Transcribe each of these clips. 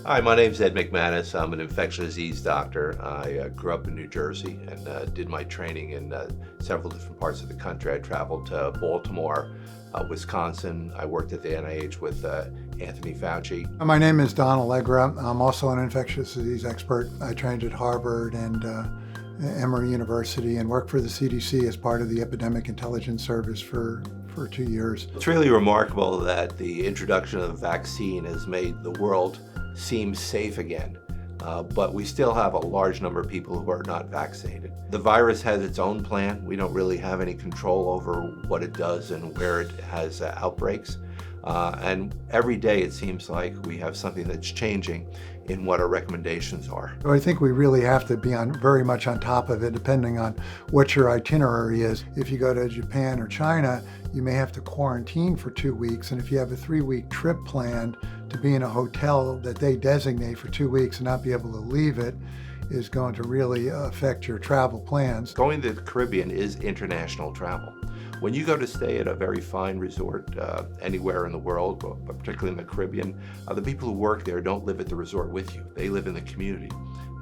Hi, my name's Ed McManus. I'm an infectious disease doctor. I grew up in New Jersey and did my training in several different parts of the country. I traveled to Baltimore, Wisconsin. I worked at the NIH with Anthony Fauci. My name is Don Allegra. I'm also an infectious disease expert. I trained at Harvard and Emory University and worked for the CDC as part of the Epidemic Intelligence Service for 2 years. It's really remarkable that the introduction of the vaccine has made the world seem safe again, but we still have a large number of people who are not vaccinated. The virus has its own plan. We don't really have any control over what it does and where it has outbreaks. And every day it seems like we have something that's changing in what our recommendations are. So I think we really have to be very much on top of it, depending on what your itinerary is. If you go to Japan or China, you may have to quarantine for 2 weeks. And if you have a 3-week trip planned, to be in a hotel that they designate for 2 weeks and not be able to leave it is going to really affect your travel plans. Going to the Caribbean is international travel. When you go to stay at a very fine resort anywhere in the world, but particularly in the Caribbean, the people who work there don't live at the resort with you. They live in the community.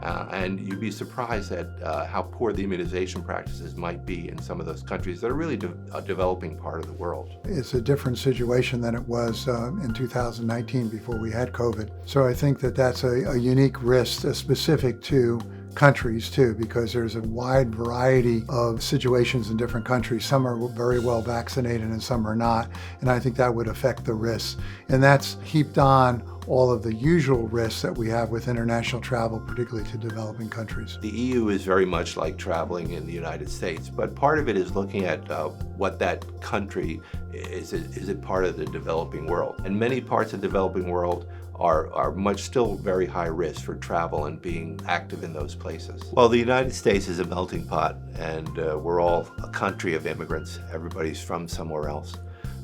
And you'd be surprised at how poor the immunization practices might be in some of those countries that are really a developing part of the world. It's a different situation than it was in 2019 before we had COVID. So I think that that's a unique risk specific to countries too, because there's a wide variety of situations in different countries. Some are very well vaccinated and some are not, and I think that would affect the risks. And that's heaped on all of the usual risks that we have with international travel, particularly to developing countries. The EU is very much like traveling in the United States, but part of it is looking at what that country is it part of the developing world? And many parts of the developing world are much still very high risk for travel and being active in those places. Well, the United States is a melting pot, and we're all a country of immigrants. Everybody's from somewhere else.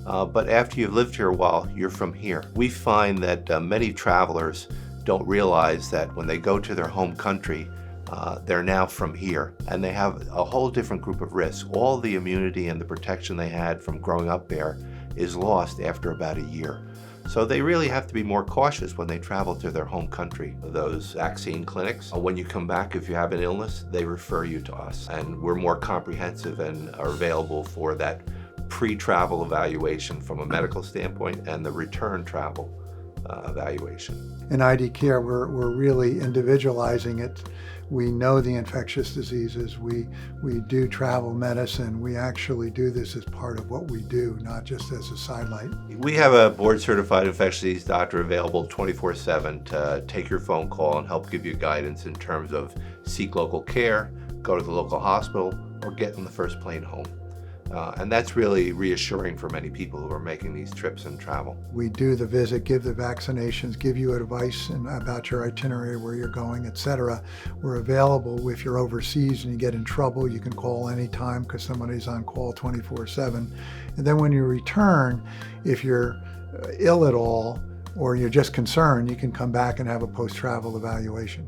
But after you've lived here a while, you're from here. We find that many travelers don't realize that when they go to their home country, they're now from here, and they have a whole different group of risks. All the immunity and the protection they had from growing up there is lost after about a year. So they really have to be more cautious when they travel to their home country. Those vaccine clinics, when you come back, if you have an illness, they refer you to us. And we're more comprehensive and are available for that pre-travel evaluation from a medical standpoint and the return travel evaluation. In ID Care, we're really individualizing it. We know the infectious diseases. We do travel medicine. We actually do this as part of what we do, not just as a sidelight. We have a board-certified infectious disease doctor available 24/7 to take your phone call and help give you guidance in terms of seek local care, go to the local hospital, or get on the first plane home. And that's really reassuring for many people who are making these trips and travel. We do the visit, give the vaccinations, give you advice about your itinerary, where you're going, etc. We're available if you're overseas and you get in trouble. You can call anytime because somebody's on call 24/7. And then when you return, if you're ill at all or you're just concerned, you can come back and have a post-travel evaluation.